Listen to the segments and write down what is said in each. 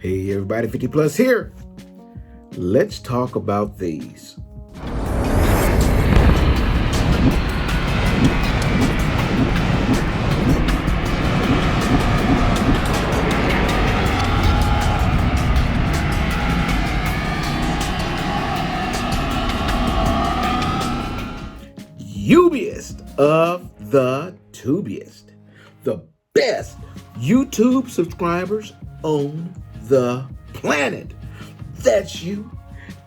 Hey everybody, 50 Plus here. Let's talk about these. Ubiest of the tubiest. The best YouTube subscribers on the planet. That's you.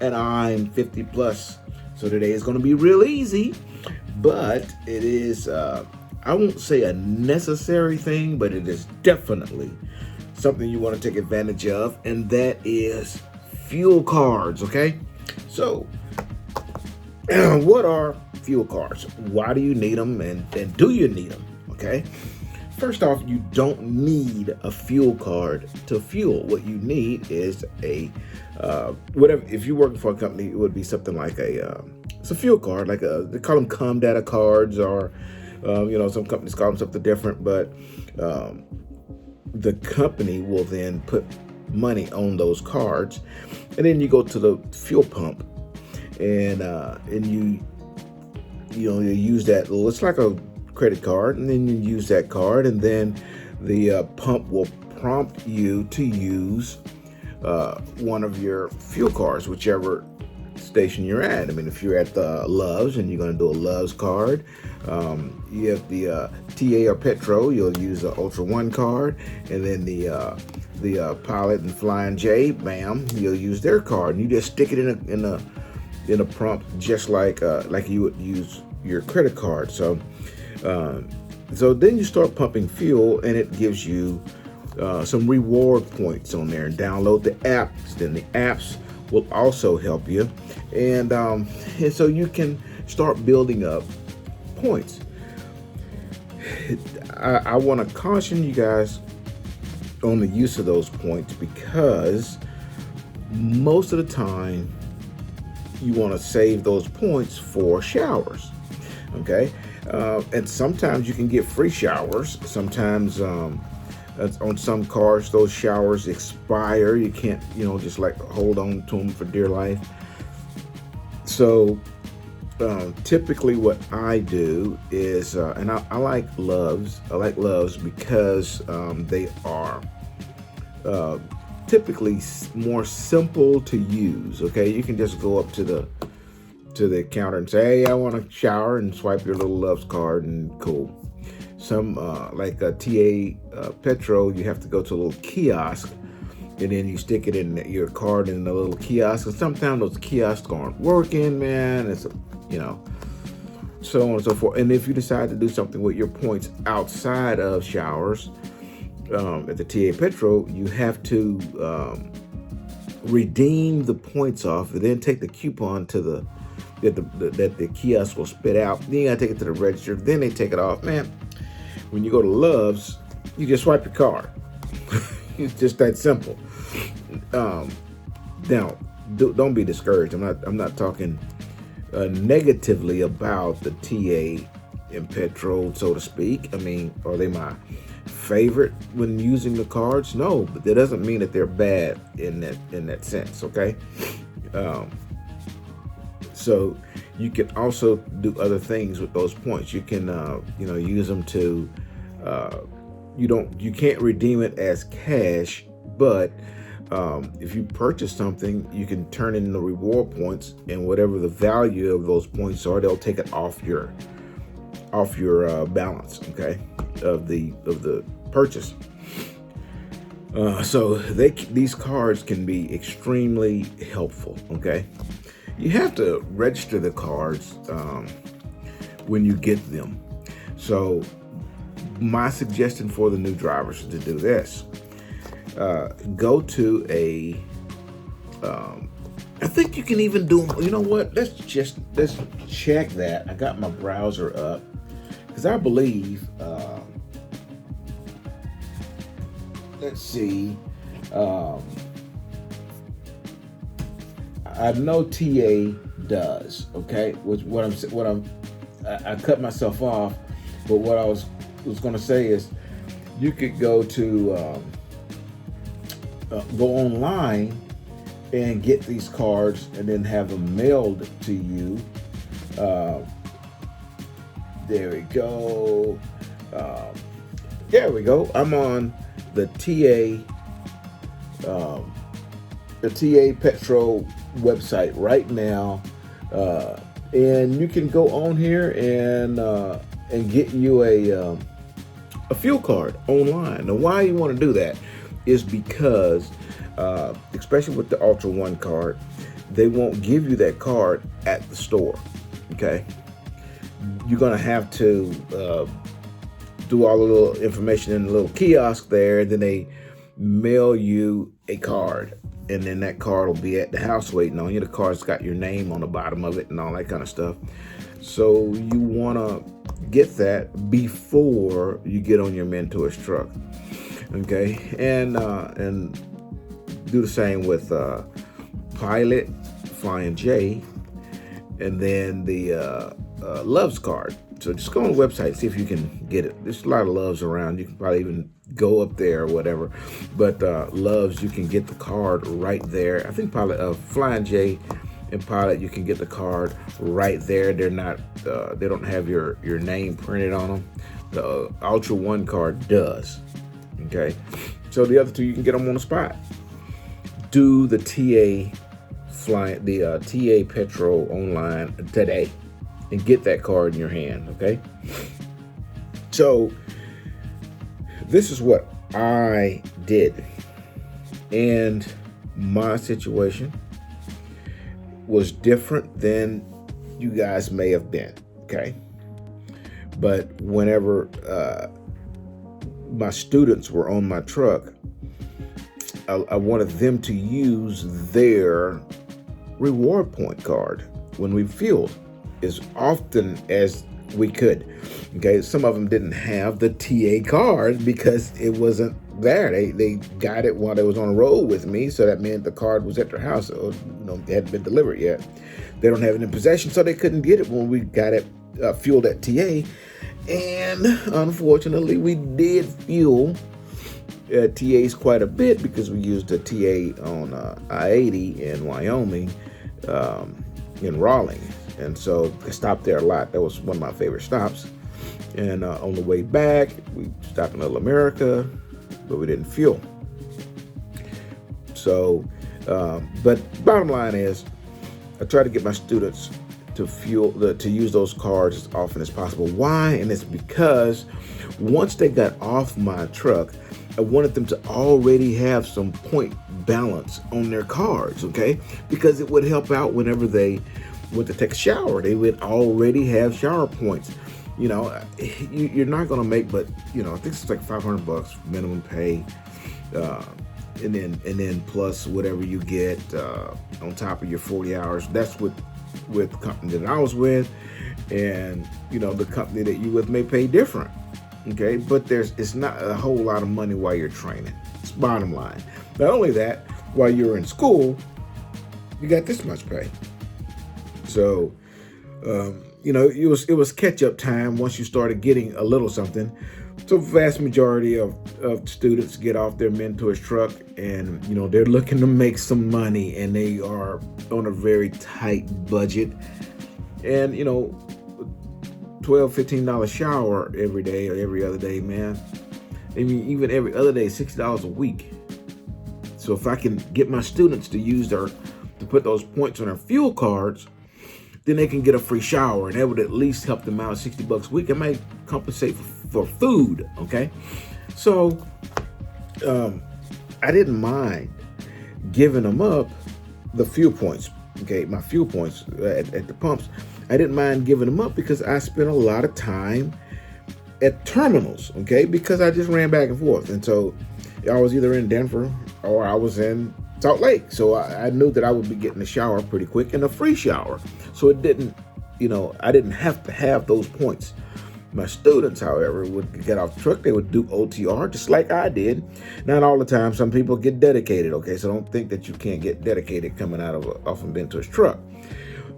And I'm 50 plus. So today is going to be real easy, but it is, I won't say a necessary thing, but it is definitely something you want to take advantage of. And that is fuel cards. Okay. So what are fuel cards? Why do you need them? And do you need them? Okay. First off, you don't need a fuel card to fuel. What you need is a whatever. If you're working for a company, it would be something like it's a fuel card, like they call them com data cards, or some companies call them something different. But the company will then put money on those cards, and then you go to the fuel pump, and you use that. Well, it's like a credit card, and then you use that card, and then the pump will prompt you to use one of your fuel cards, whichever station you're at. I mean, if you're at the Love's and you're going to do a Love's card, you have the TA or Petro, you'll use the Ultra One card, and then the Pilot and Flying J, bam, you'll use their card, and you just stick it in a prompt, just like you would use your credit card. So then you start pumping fuel, and it gives you some reward points on there. Download the apps. Then the apps will also help you, and so you can start building up points. I want to caution you guys on the use of those points, because most of the time you want to save those points for showers. Okay. And sometimes you can get free showers. Sometimes on some cars, those showers expire. You can't, just like hold on to them for dear life. So typically what I do is, and I like Love's. I like Love's because they are typically more simple to use. Okay, you can just go up to the counter and say, hey, I want a shower, and swipe your little Love's card, and cool. Some like a TA Petro, you have to go to a little kiosk, and then you stick it in your card in the little kiosk, and sometimes those kiosks aren't working, man. It's so on and so forth. And if you decide to do something with your points outside of showers, at the TA Petro, you have to redeem the points off, and then take the coupon to that the kiosk will spit out. Then you gotta take it to the register. Then they take it off. Man, when you go to Love's, you just swipe your card. It's just that simple. Now, don't be discouraged. I'm not talking negatively about the TA and Petro, so to speak. I mean, are they my favorite when using the cards? No, but that doesn't mean that they're bad in that sense. Okay. So you can also do other things with those points. You can use them to you can't redeem it as cash, but if you purchase something, you can turn in the reward points, and whatever the value of those points are, they'll take it off your balance, okay, of the purchase. So these cards can be extremely helpful. Okay. You have to register the cards when you get them. So my suggestion for the new drivers is to do this. Go to I think you can even do them. You know what? Let's check that. I got my browser up, because I believe, let's see. I know TA does, okay? I cut myself off, but what I was going to say is, you could go to go online and get these cards and then have them mailed to you. There we go. There we go. I'm on the TA Petro website right now, and you can go on here and get you a fuel card online. Now, why you want to do that is because, especially with the Ultra One card, they won't give you that card at the store. Okay, you're gonna have to do all the little information in the little kiosk there. Then they mail you a card, and then that card will be at the house waiting on you. The card's got your name on the bottom of it and all that kind of stuff. So you want to get that before you get on your mentor's truck, okay? And do the same with Pilot, Flying J, and then the Loves card. So just go on the website and see if you can get it. There's a lot of Loves around. You can probably even go up there or whatever. But Loves, you can get the card right there. I think Pilot, Flying J and Pilot, you can get the card right there. They're not, they don't have your name printed on them. The Ultra One card does. Okay. So the other two, you can get them on the spot. Do the TA Petro online today and get that card in your hand, okay? So this is what I did, and my situation was different than you guys may have been, okay? But whenever my students were on my truck, I wanted them to use their reward point card when we fueled as often as we could. Okay, some of them didn't have the TA card because it wasn't there. They got it while they was on the road with me, so that meant the card was at their house. Or, it hadn't been delivered yet. They don't have it in possession, so they couldn't get it when we got it fueled at TA. And unfortunately, we did fuel TAs quite a bit because we used a TA on I-80 in Wyoming, in Raleigh. And so I stopped there a lot. That was one of my favorite stops. And on the way back, we stopped in Little America, but we didn't fuel. So, but bottom line is, I try to get my students to to use those cards as often as possible. Why? And it's because once they got off my truck, I wanted them to already have some point balance on their cards, okay? Because it would help out whenever they went to take a shower. They would already have shower points. You're not gonna make, but I think it's like $500 minimum pay, and then plus whatever you get on top of your 40 hours. That's with the company that I was with, and the company that you with may pay different. Okay, but it's not a whole lot of money while you're training. It's bottom line. Not only that, while you're in school, you got this much pay. So, it was catch-up time once you started getting a little something. So vast majority of students get off their mentor's truck and, they're looking to make some money, and they are on a very tight budget. And, $12, $15 shower every day or every other day, man. I mean, even every other day, $60 a week. So if I can get my students to put those points on their fuel cards, then they can get a free shower, and that would at least help them out. $60 a week. I might compensate for food, okay? So I didn't mind giving them up the fuel points, okay? My fuel points at the pumps. I didn't mind giving them up because I spent a lot of time at terminals, okay? Because I just ran back and forth. And so I was either in Denver or I was in Salt Lake. So I knew that I would be getting a shower pretty quick, and a free shower. So it didn't, I didn't have to have those points. My students, however, would get off the truck. They would do OTR just like I did. Not all the time. Some people get dedicated, okay? So don't think that you can't get dedicated coming off of Bentor's truck.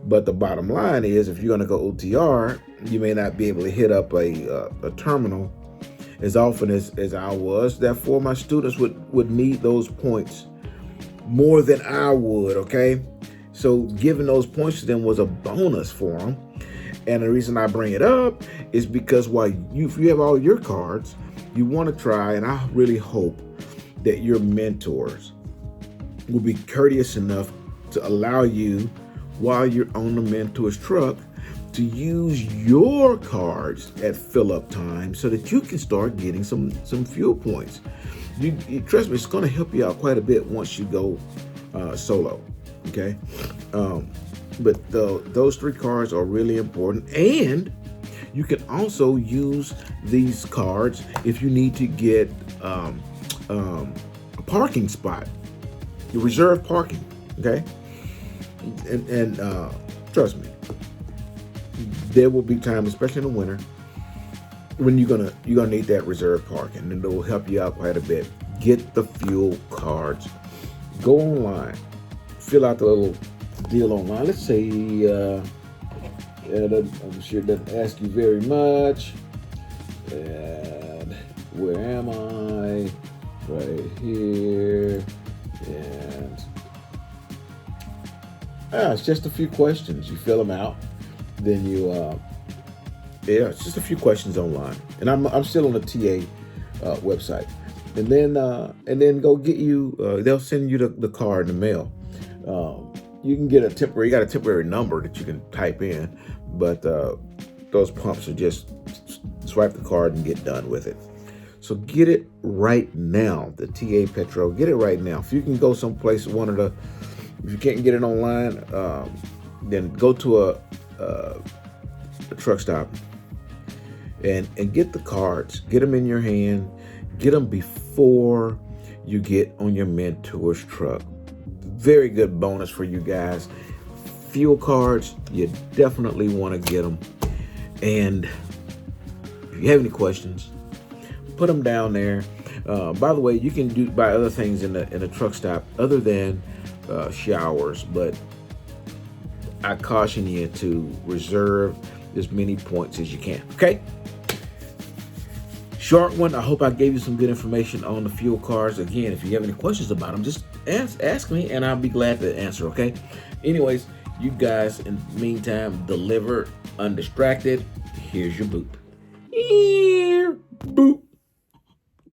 But the bottom line is, if you're going to go OTR, you may not be able to hit up a terminal as often as I was. Therefore, my students would need those points more than I would, okay? So giving those points to them was a bonus for them. And the reason I bring it up is because while if you have all your cards, you want to try, and I really hope that your mentors will be courteous enough to allow you, while you're on the mentor's truck, to use your cards at fill up time so that you can start getting some fuel points. You trust me, it's going to help you out quite a bit once you go solo. Okay, but those 3 cards are really important, and you can also use these cards if you need to get a parking spot, your reserve parking. Okay, and trust me, there will be times, especially in the winter, when you're gonna need that reserve parking, and it will help you out quite a bit. Get the fuel cards. Go online, fill out the little deal online. Let's say, I'm sure it doesn't ask you very much. And where am I? Right here. And it's just a few questions. You fill them out, then you it's just a few questions online. And I'm still on the TA website. And then go get you. They'll send you the card in the mail. You can get you got a temporary number that you can type in, but those pumps are just swipe the card and get done with it. So get it right now. The TA Petro, get it right now. If you can go someplace, if you can't get it online, then go to a truck stop and get the cards. Get them in your hand. Get them before you get on your mentor's truck. Very good bonus for you guys. Fuel cards, you definitely want to get them. And if you have any questions, put them down there. By the way, you can buy other things in the truck stop other than showers, but I caution you to reserve as many points as you can. Okay? Short one. I hope I gave you some good information on the fuel cards. Again, if you have any questions about them, just ask me and I'll be glad to answer, okay? Anyways, you guys, in the meantime, deliver undistracted. Here's your boop. Here, boop.